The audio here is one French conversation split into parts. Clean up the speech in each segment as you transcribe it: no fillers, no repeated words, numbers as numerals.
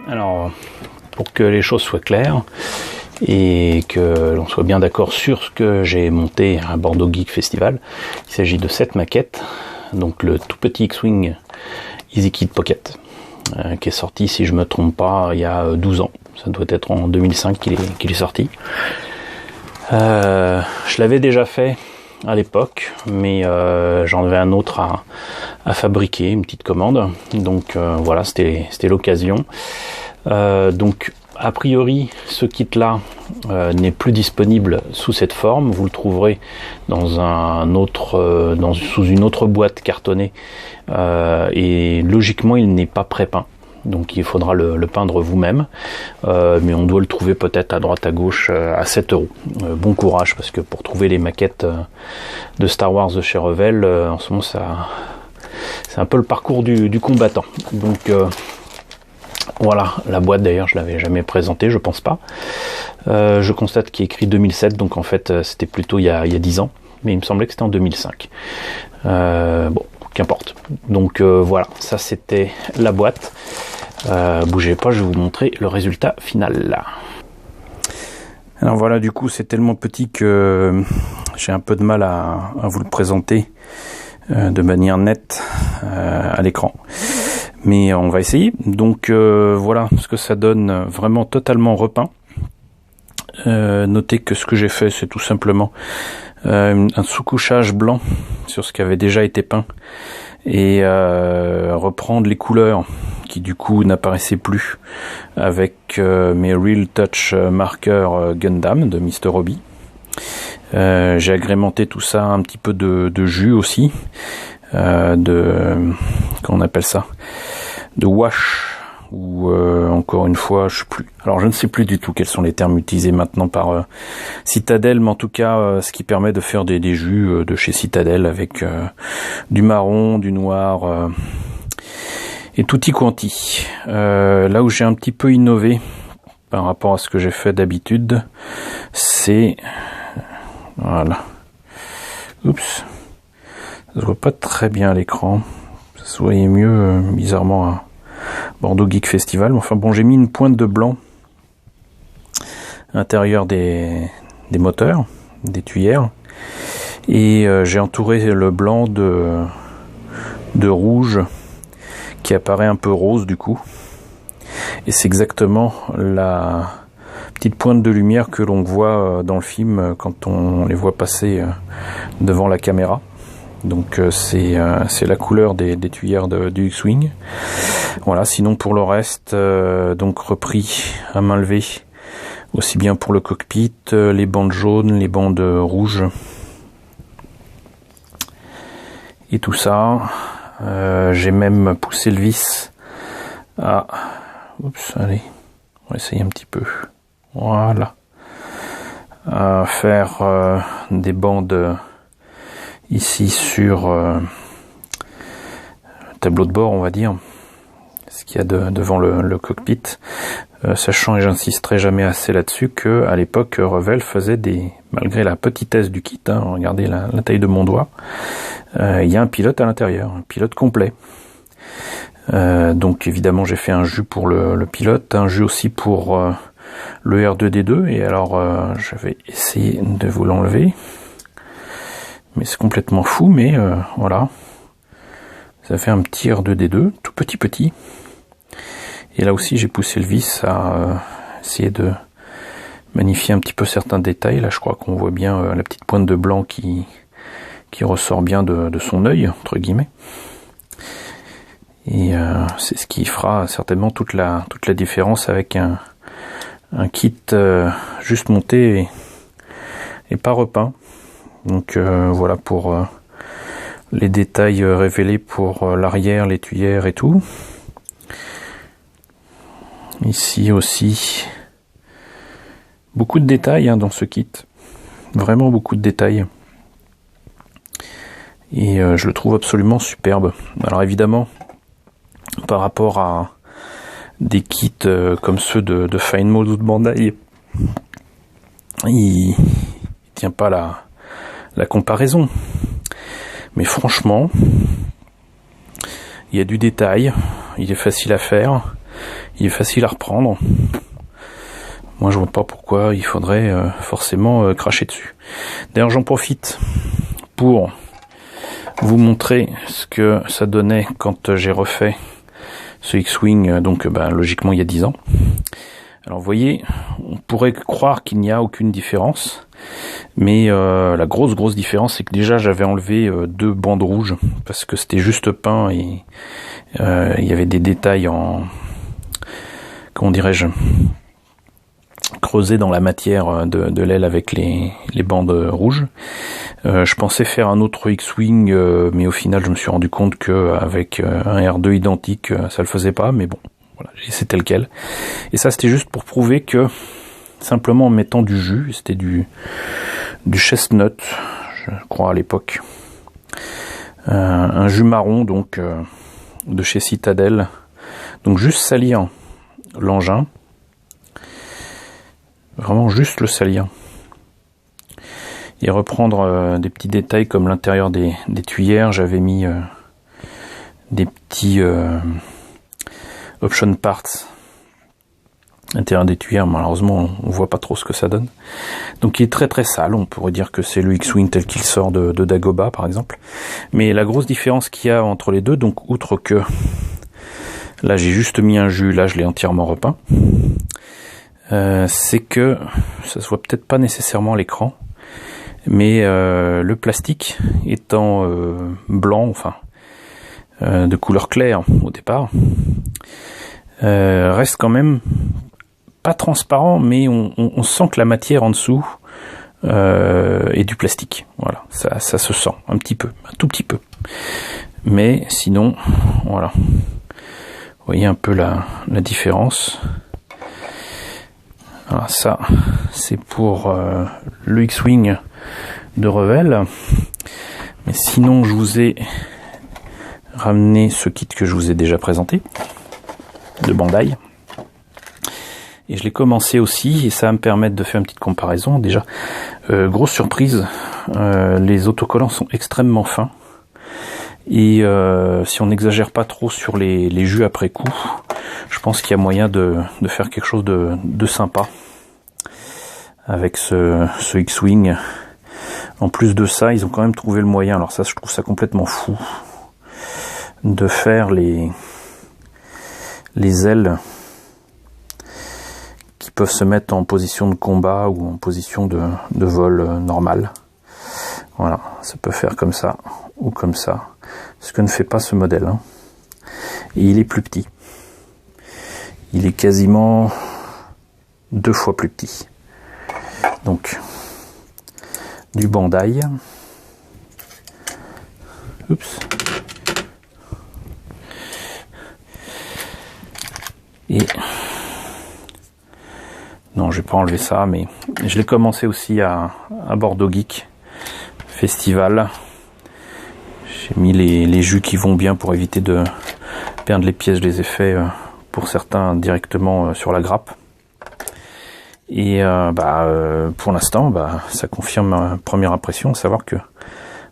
Alors, pour que les choses soient claires et que l'on soit bien d'accord sur ce que j'ai monté à Bordeaux Geek Festival, il s'agit de cette maquette, donc le tout petit X-Wing EasyKit Pocket, qui est sorti, si je me trompe pas, il y a 12 ans. Ça doit être en 2005 qu'il est sorti. Je l'avais déjà fait à l'époque, mais j'en avais un autre à fabriquer, une petite commande. Donc voilà, c'était l'occasion. Donc a priori, ce kit-là n'est plus disponible sous cette forme. Vous le trouverez dans sous une autre boîte cartonnée. Et logiquement, il n'est pas pré-peint. Donc il faudra le peindre vous-même. Mais on doit le trouver peut-être à droite à gauche à 7 €. Bon courage, parce que pour trouver les maquettes de Star Wars de chez Revell, en ce moment, c'est un peu le parcours du combattant. Donc voilà, la boîte d'ailleurs je l'avais jamais présentée, je pense pas. Je constate qu'il est écrit 2007, donc en fait c'était plutôt il y a 10 ans, mais il me semblait que c'était en 2005. Bon, qu'importe. Donc voilà, ça c'était la boîte. Bougez pas, je vais vous montrer le résultat final là. Alors voilà, du coup c'est tellement petit que j'ai un peu de mal à vous le présenter de manière nette à l'écran. Mais on va essayer. Donc voilà ce que ça donne, vraiment totalement repeint. Notez que ce que j'ai fait, c'est tout simplement un sous-couchage blanc sur ce qui avait déjà été peint et reprendre les couleurs qui du coup n'apparaissaient plus avec mes Real Touch Marker Gundam de Mr. Hobby. J'ai agrémenté tout ça un petit peu de jus aussi, comment on appelle ça, de wash, ou encore une fois, je ne sais plus du tout quels sont les termes utilisés maintenant par Citadel, mais en tout cas ce qui permet de faire des jus de chez Citadel avec du marron, du noir et tutti quanti. Là où j'ai un petit peu innové par rapport à ce que j'ai fait d'habitude, c'est voilà. Oups. Ça se voit pas très bien à l'écran. Ça se voyait mieux, bizarrement, à Bordeaux Geek Festival. Enfin bon, j'ai mis une pointe de blanc à l'intérieur des moteurs, des tuyères. Et j'ai entouré le blanc de rouge qui apparaît un peu rose du coup. Et c'est exactement la petite pointe de lumière que l'on voit dans le film quand on les voit passer devant la caméra. Donc c'est la couleur des tuyères du X-Wing. Voilà, sinon pour le reste, donc repris à main levée, aussi bien pour le cockpit, les bandes jaunes, les bandes rouges et tout ça. J'ai même poussé le vis à... Oups, allez, on va essayer un petit peu. Voilà. À faire des bandes ici sur le tableau de bord, on va dire, ce qu'il y a devant le cockpit, sachant, et j'insisterai jamais assez là-dessus, que à l'époque Revell faisait malgré la petitesse du kit, hein, regardez la taille de mon doigt, il y a un pilote à l'intérieur, un pilote complet. Donc évidemment j'ai fait un jus pour le pilote, un jus aussi pour le R2D2, et alors j'avais essayé de vous l'enlever, mais c'est complètement fou, mais voilà, ça fait un petit R2D2, tout petit, et là aussi j'ai poussé le vis à essayer de magnifier un petit peu certains détails. Là je crois qu'on voit bien la petite pointe de blanc qui ressort bien de son œil, entre guillemets. Et c'est ce qui fera certainement toute la différence avec un kit juste monté et pas repeint. Donc voilà pour les détails révélés pour l'arrière, les tuyères et tout. Ici aussi beaucoup de détails dans ce kit, vraiment beaucoup de détails, et je le trouve absolument superbe. Alors évidemment, par rapport à des kits comme ceux de Fine Mold ou de Bandai, il tient pas la comparaison, mais franchement il y a du détail, il est facile à faire, Il est facile à reprendre. Moi, je vois pas pourquoi il faudrait forcément cracher dessus. D'ailleurs, j'en profite pour vous montrer ce que ça donnait quand j'ai refait ce X-Wing, donc logiquement il y a 10 ans. Alors vous voyez, on pourrait croire qu'il n'y a aucune différence, mais la grosse différence, c'est que déjà j'avais enlevé 2 bandes rouges, parce que c'était juste peint et il y avait des détails en... comment dirais-je, creusé dans la matière de l'aile avec les bandes rouges. Je pensais faire un autre X-Wing, mais au final je me suis rendu compte que avec un R2 identique, ça le faisait pas, mais bon, voilà, j'ai laissé tel quel. Et ça c'était juste pour prouver que, simplement en mettant du jus, c'était du chestnut, je crois à l'époque, un jus marron donc de chez Citadel, donc juste salir l'engin, vraiment juste le salir, et reprendre des petits détails comme l'intérieur des tuyères. J'avais mis des petits option parts à l'intérieur des tuyères. Malheureusement on voit pas trop ce que ça donne, donc il est très sale. On pourrait dire que c'est le X-Wing tel qu'il sort de Dagobah par exemple, mais la grosse différence qu'il y a entre les deux, donc outre que là j'ai juste mis un jus, là je l'ai entièrement repeint, c'est que ça se voit peut-être pas nécessairement à l'écran, mais le plastique étant blanc, enfin de couleur claire au départ, reste quand même pas transparent, mais on sent que la matière en dessous est du plastique. Voilà, ça se sent un petit peu, un tout petit peu, mais sinon voilà, vous voyez un peu la différence. Alors ça, c'est pour le X-Wing de Revell. Mais sinon, je vous ai ramené ce kit que je vous ai déjà présenté, de Bandai. Et je l'ai commencé aussi, et ça va me permettre de faire une petite comparaison. Déjà, grosse surprise, les autocollants sont extrêmement fins. Et si on n'exagère pas trop sur les jus après coup, je pense qu'il y a moyen de faire quelque chose de sympa avec ce X-Wing. En plus de ça, ils ont quand même trouvé le moyen, alors ça je trouve ça complètement fou, de faire les ailes qui peuvent se mettre en position de combat ou en position de vol normal. Voilà, ça peut faire comme ça ou comme ça, ce que ne fait pas ce modèle, hein. Et il est plus petit. Il est quasiment 2 fois plus petit. Donc, du Bandai. Oups. Et non, je vais pas enlever ça, mais je l'ai commencé aussi à Bordeaux Geek Festival. J'ai mis les jus qui vont bien pour éviter de perdre les pièces. Je les ai fait pour certains directement sur la grappe. Et pour l'instant, ça confirme ma première impression, à savoir que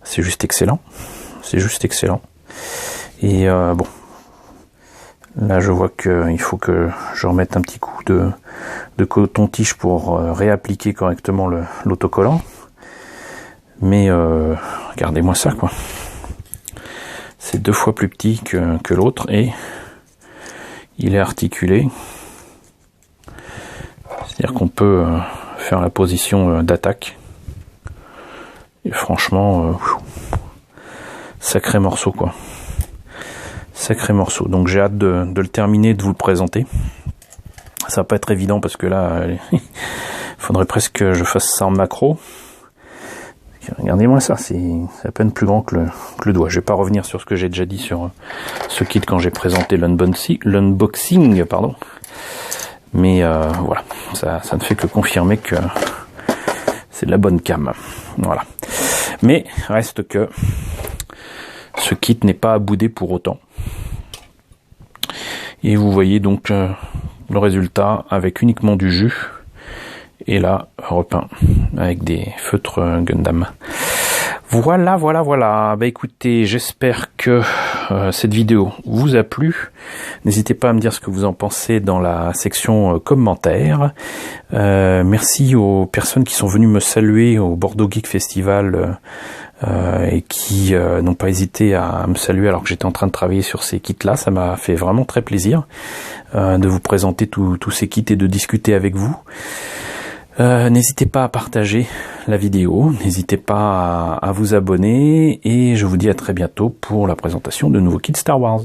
c'est juste excellent. C'est juste excellent. Et bon, là je vois qu'il faut que je remette un petit coup de coton-tige pour réappliquer correctement l'autocollant. Mais regardez-moi ça, quoi. C'est 2 fois plus petit que l'autre, et il est articulé. C'est-à-dire qu'on peut faire la position d'attaque. Et franchement, sacré morceau, quoi. Sacré morceau. Donc j'ai hâte de le terminer, de vous le présenter. Ça va pas être évident parce que là, il faudrait presque que je fasse ça en macro. Regardez-moi ça, c'est à peine plus grand que le doigt. Je vais pas revenir sur ce que j'ai déjà dit sur ce kit quand j'ai présenté l'unboxing, pardon. Mais voilà, ça ne fait que confirmer que c'est de la bonne cam. Voilà. Mais reste que ce kit n'est pas à bouder pour autant. Et vous voyez donc le résultat avec uniquement du jus. Et là, repeint avec des feutres Gundam. Voilà. Bah écoutez, j'espère que cette vidéo vous a plu. N'hésitez pas à me dire ce que vous en pensez dans la section commentaires. Merci aux personnes qui sont venues me saluer au Bordeaux Geek Festival et qui n'ont pas hésité à me saluer alors que j'étais en train de travailler sur ces kits-là. Ça m'a fait vraiment très plaisir de vous présenter tous ces kits et de discuter avec vous. N'hésitez pas à partager la vidéo, n'hésitez pas à vous abonner et je vous dis à très bientôt pour la présentation de nouveaux kits Star Wars.